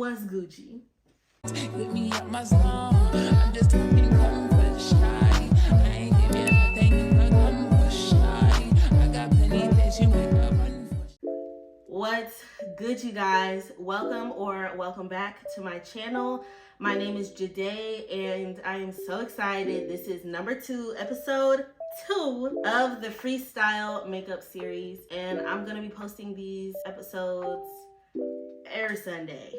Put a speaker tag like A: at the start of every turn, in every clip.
A: What's Gucci?
B: Hit me up my song. I'm just talking comfort shy. I ain't giving nothing but comfort shy. I got plenty things you make up run for.
A: What's good, you guys? Welcome or welcome back to my channel. My name is Jade and I am so excited. This is number 2, episode 2 of the Freestyle makeup series, and I'm gonna be posting these episodes every Sunday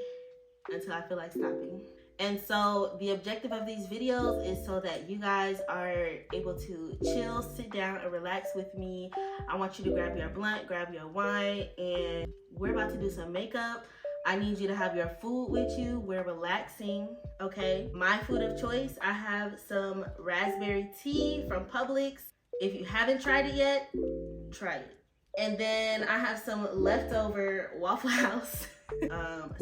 A: until I feel like stopping. And so the objective of these videos is so that you guys are able to chill, sit down, and relax with me. I want you to grab your blunt, grab your wine, and we're about to do some makeup. I need you to have your food with you. We're relaxing, okay? My food of choice, I have some raspberry tea from Publix. If you haven't tried it yet, try it. And then I have some leftover Waffle House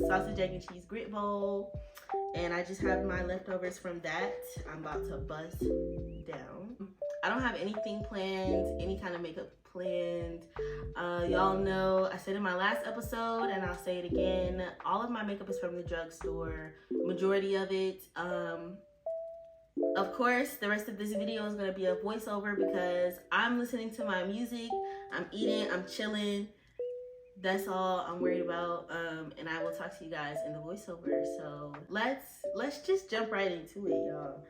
A: sausage, egg, and cheese grit bowl. And I just have my leftovers from that. I'm about to bust down. I don't have anything planned, any kind of makeup planned. Y'all know, I said in my last episode, and I'll say it again, all of my makeup is from the drugstore, majority of it. Of course, the rest of this video is gonna be a voiceover because I'm listening to my music, I'm eating, I'm chilling. That's all I'm worried about, and I will talk to you guys in the voiceover. So let's just jump right into it, y'all.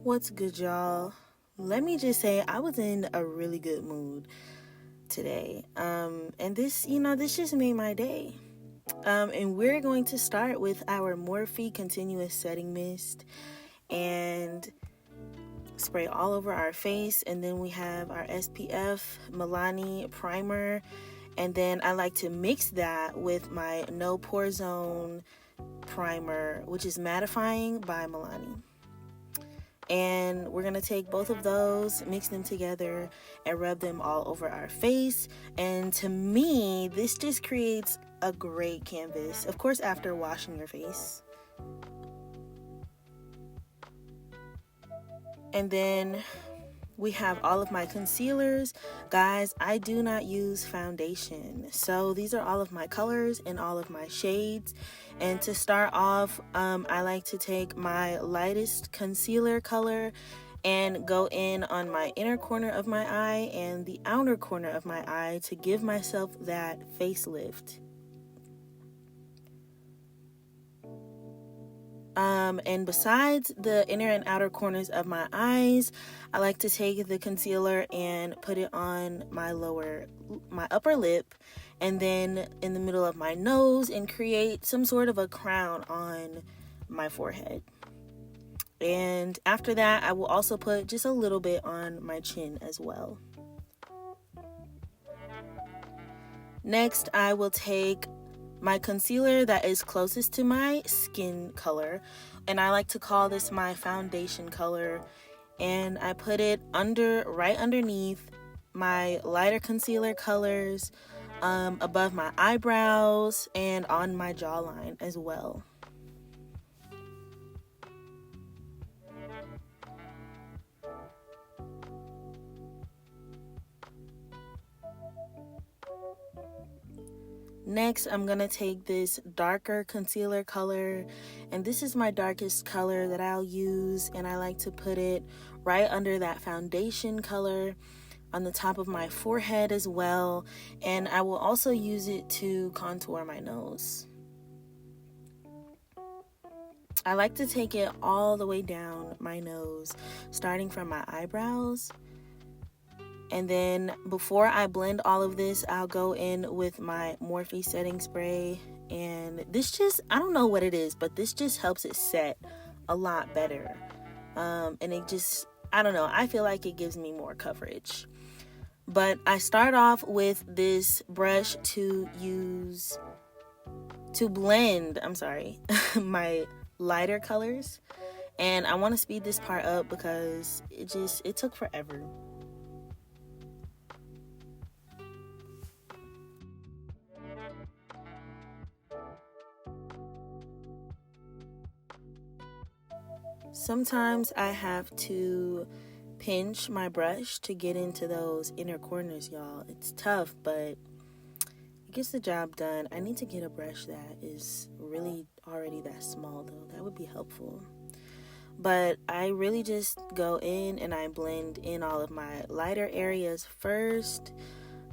A: What's good, y'all? Let me just say I was in a really good mood today, and this just made my day. And we're going to start with our Morphe Continuous Setting Mist and spray all over our face, and then we have our SPF Milani primer. And then I like to mix that with my No Pore Zone primer, which is mattifying by Milani. And we're going to take both of those, mix them together, and rub them all over our face. And to me, this just creates a great canvas. Of course, after washing your face. And then we have all of my concealers. Guys, I do not use foundation. So these are all of my colors and all of my shades. And to start off, I like to take my lightest concealer color and go in on my inner corner of my eye and the outer corner of my eye to give myself that facelift. And besides the inner and outer corners of my eyes, I like to take the concealer and put it on my upper lip, and then in the middle of my nose, and create some sort of a crown on my forehead. And after that, I will also put just a little bit on my chin as well. Next, I will take my concealer that is closest to my skin color, and I like to call this my foundation color, and I put it right underneath my lighter concealer colors, above my eyebrows and on my jawline as well. Next, I'm going to take this darker concealer color, and this is my darkest color that I'll use, and I like to put it right under that foundation color on the top of my forehead as well, and I will also use it to contour my nose. I like to take it all the way down my nose, starting from my eyebrows. And then before I blend all of this, I'll go in with my Morphe setting spray. And this just, I don't know what it is, but this just helps it set a lot better. And it just, I don't know, I feel like it gives me more coverage. But I start off with this brush to blend, my lighter colors. And I want to speed this part up because it took forever. Sometimes I have to pinch my brush to get into those inner corners, y'all. It's tough, but it gets the job done. I need to get a brush that is really already that small though. That would be helpful. But I really just go in and I blend in all of my lighter areas first.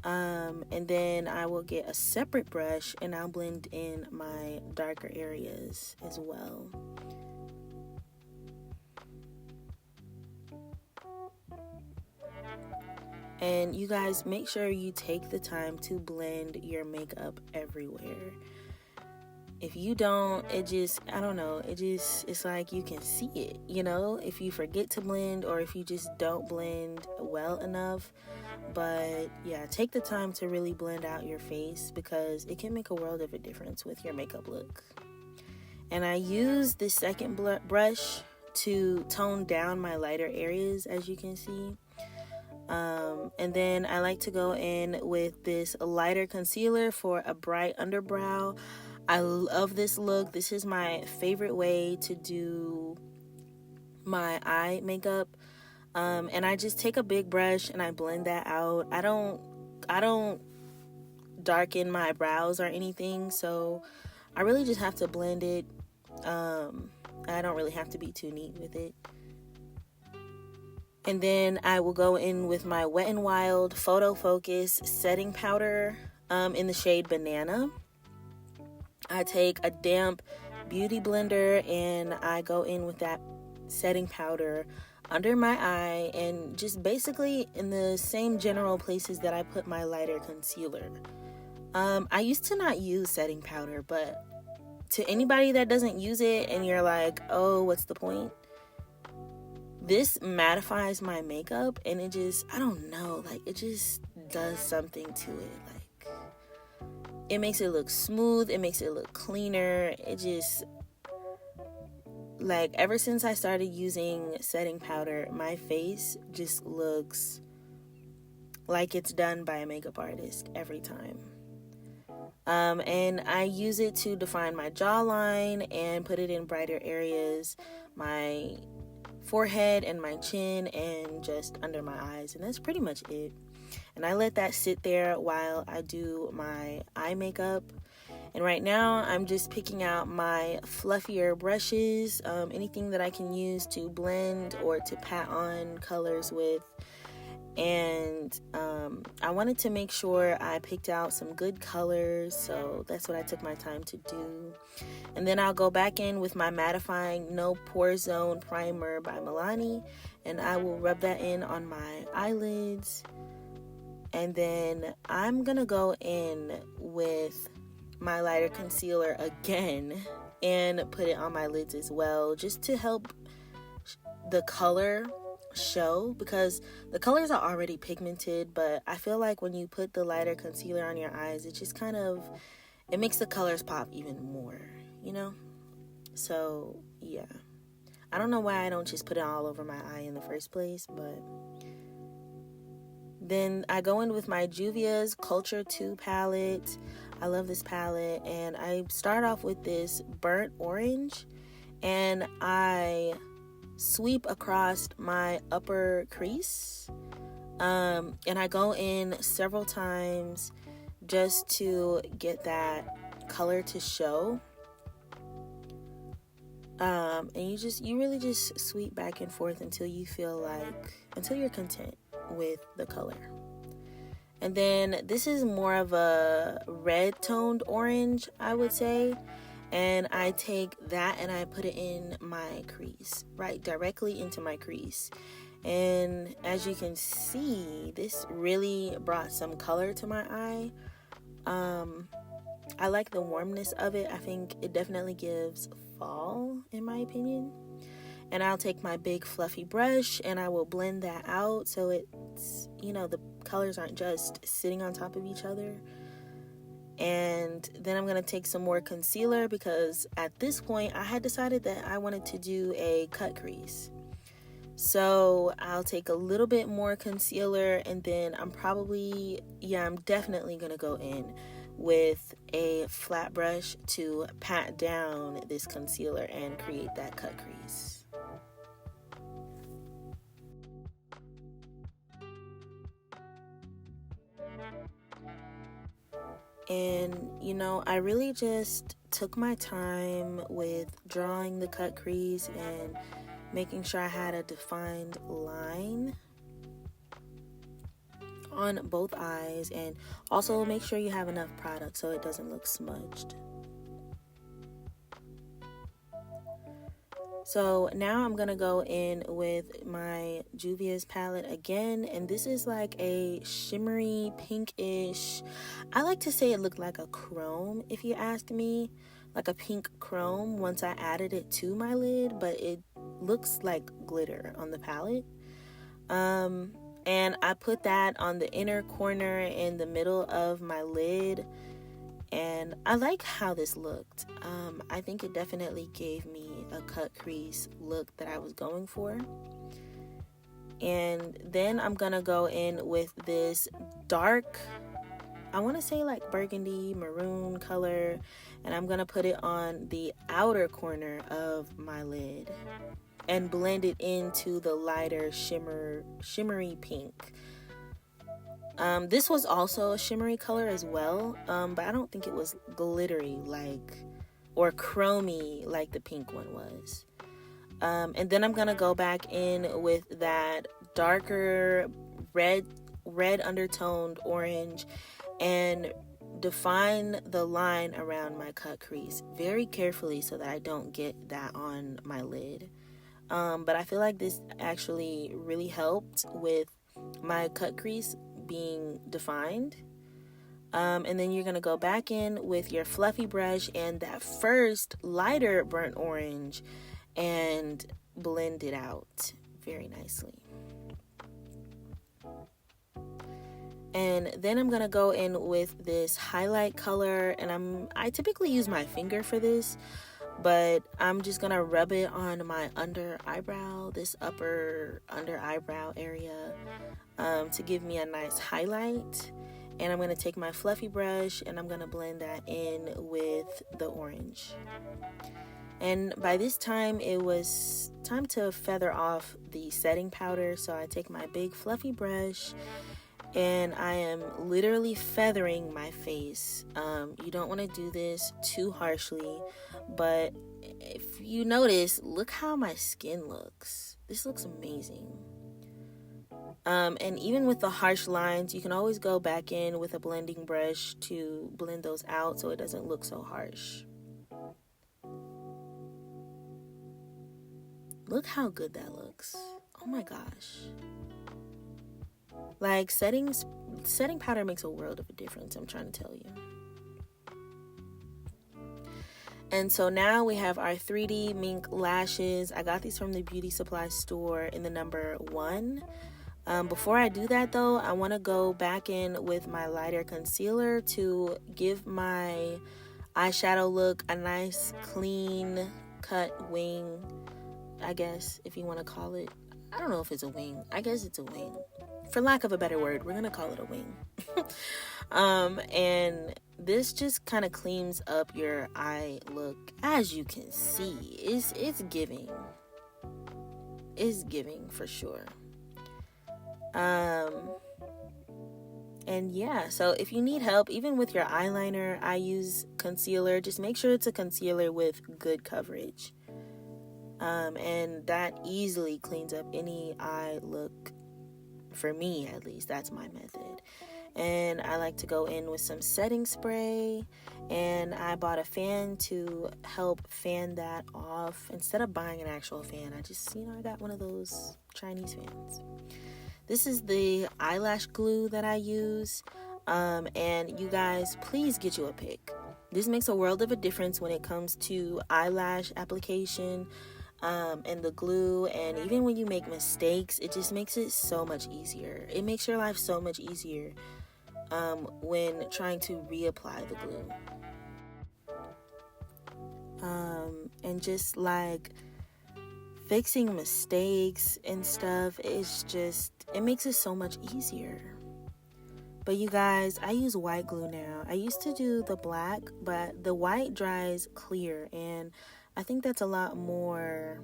A: And then I will get a separate brush and I'll blend in my darker areas as well. And you guys, make sure you take the time to blend your makeup everywhere. If you don't, I don't know, it's like you can see it, if you forget to blend or if you just don't blend well enough. But yeah, take the time to really blend out your face because it can make a world of a difference with your makeup look. And I use this second brush to tone down my lighter areas, as you can see. And then I like to go in with this lighter concealer for a bright underbrow. I love this look. This is my favorite way to do my eye makeup. And I just take a big brush and I blend that out. I don't darken my brows or anything, so I really just have to blend it. I don't really have to be too neat with it. And then I will go in with my Wet n Wild Photo Focus setting powder in the shade Banana. I take a damp beauty blender and I go in with that setting powder under my eye and just basically in the same general places that I put my lighter concealer. I used to not use setting powder, but to anybody that doesn't use it and you're like, oh, what's the point? This mattifies my makeup and it just, I don't know, like it just does something to it. Like it makes it look smooth, it makes it look cleaner. It just, like ever since I started using setting powder, my face just looks like it's done by a makeup artist every time. And I use it to define my jawline and put it in brighter areas, my forehead and my chin and just under my eyes, and that's pretty much it. And I let that sit there while I do my eye makeup. And right now I'm just picking out my fluffier brushes, anything that I can use to blend or to pat on colors with. And I wanted to make sure I picked out some good colors, so that's what I took my time to do. And then I'll go back in with my mattifying No Pore Zone Primer by Milani, and I will rub that in on my eyelids. And then I'm gonna go in with my lighter concealer again and put it on my lids as well, just to help the color show, because the colors are already pigmented, but I feel like when you put the lighter concealer on your eyes, it just kind of, it makes the colors pop even more, so yeah, I don't know why I don't just put it all over my eye in the first place. But then I go in with my Juvia's Culture 2 palette. I love this palette, and I start off with this burnt orange and I sweep across my upper crease, and I go in several times just to get that color to show, and you really just sweep back and forth until you're content with the color. And then this is more of a red toned orange, I would say. And I take that and I put it in my crease, right directly into my crease. And as you can see, this really brought some color to my eye. I like the warmness of it. I think it definitely gives fall, in my opinion. And I'll take my big fluffy brush and I will blend that out so it's, the colors aren't just sitting on top of each other. And then I'm going to take some more concealer because at this point I had decided that I wanted to do a cut crease. So I'll take a little bit more concealer, and then I'm definitely going to go in with a flat brush to pat down this concealer and create that cut crease. And I really just took my time with drawing the cut crease and making sure I had a defined line on both eyes, and also make sure you have enough product so it doesn't look smudged. So now I'm gonna go in with my Juvia's palette again, and this is like a shimmery pinkish, I like to say it looked like a chrome if you ask me, like a pink chrome once I added it to my lid, but it looks like glitter on the palette. And I put that on the inner corner in the middle of my lid, and I like how this looked. I think it definitely gave me a cut crease look that I was going for. And then I'm gonna go in with this dark, I want to say like burgundy maroon color, and I'm gonna put it on the outer corner of my lid and blend it into the lighter shimmery pink. This was also a shimmery color as well, but I don't think it was glittery like, or chromy like the pink one was. And then I'm gonna go back in with that darker red undertoned orange and define the line around my cut crease very carefully so that I don't get that on my lid. But I feel like this actually really helped with my cut crease being defined. And then you're gonna go back in with your fluffy brush and that first lighter burnt orange and blend it out very nicely. And then I'm gonna go in with this highlight color, and I typically use my finger for this, but I'm just gonna rub it on my under eyebrow, this upper under eyebrow area, to give me a nice highlight. And I'm gonna take my fluffy brush and I'm gonna blend that in with the orange. And by this time it was time to feather off the setting powder, so I take my big fluffy brush and I am literally feathering my face. You don't want to do this too harshly, but if you notice, look how my skin looks. This looks amazing. And even with the harsh lines, you can always go back in with a blending brush to blend those out so it doesn't look so harsh. Look how good that looks. Oh my gosh. Like, setting powder makes a world of a difference, I'm trying to tell you. And so now we have our 3D mink lashes. I got these from the beauty supply store in the number 1. Before I do that though, I want to go back in with my lighter concealer to give my eyeshadow look a nice clean cut wing, I guess, if you want to call it. I don't know if it's a wing. I guess it's a wing. For lack of a better word, we're going to call it a wing. And this just kind of cleans up your eye look. As you can see, it's giving. It's giving for sure. And yeah, so if you need help, even with your eyeliner, I use concealer. Just make sure it's a concealer with good coverage. And that easily cleans up any eye look. For me, at least, that's my method. And I like to go in with some setting spray, and I bought a fan to help fan that off. Instead of buying an actual fan, I just, I got one of those Chinese fans. This is the eyelash glue that I use, and you guys, please get you a pick. This makes a world of a difference when it comes to eyelash application. And the glue, and even when you make mistakes, it just makes it so much easier. It makes your life so much easier when trying to reapply the glue. And just like fixing mistakes and stuff, it makes it so much easier. But you guys, I use white glue now. I used to do the black, but the white dries clear, and I think that's a lot more,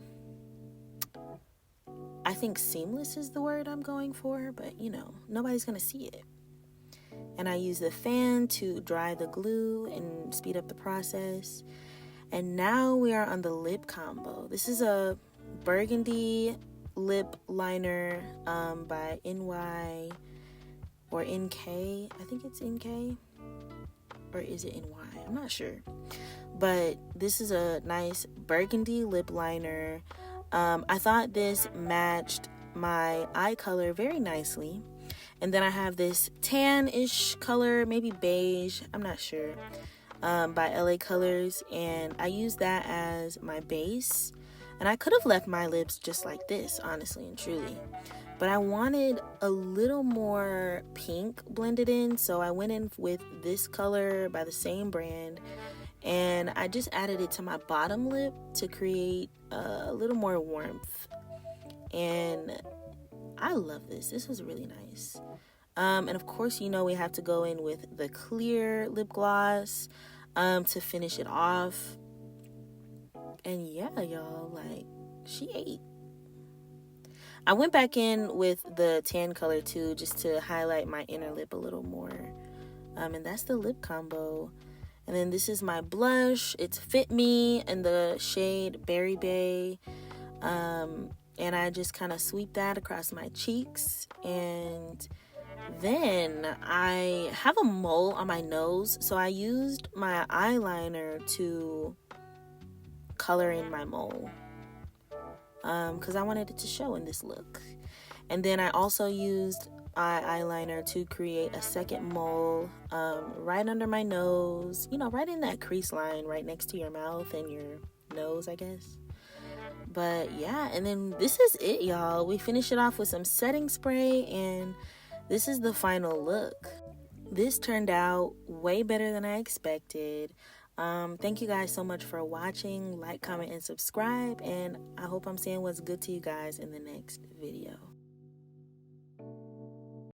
A: I think seamless is the word I'm going for, but nobody's going to see it. and I use the fan to dry the glue and speed up the process. And now we are on the lip combo. This is a burgundy lip liner by NY or NK. I think it's NK, or is it NY? I'm not sure. But this is a nice burgundy lip liner. I thought this matched my eye color very nicely. And then I have this tan-ish color, maybe beige, I'm not sure, by LA Colors. And I use that as my base. And I could have left my lips just like this, honestly and truly. But I wanted a little more pink blended in, so I went in with this color by the same brand. And I just added it to my bottom lip to create a little more warmth. And I love this. This was really nice. And of course, you know, we have to go in with the clear lip gloss to finish it off. And yeah, y'all, like, she ate. I went back in with the tan color too, just to highlight my inner lip a little more. And that's the lip combo. And then this is my blush. It's Fit Me in the shade Berry Bay. And I just kind of sweep that across my cheeks. And then I have a mole on my nose, so I used my eyeliner to color in my mole, because I wanted it to show in this look. And then I also used eyeliner to create a second mole right under my nose, you know, right in that crease line right next to your mouth and your nose, I guess. But yeah, and then this is it, y'all. We finish it off with some setting spray, and this is the final look. This turned out way better than I expected. Thank you guys so much for watching. Like, comment, and subscribe, and I hope I'm saying what's good to you guys in the next video.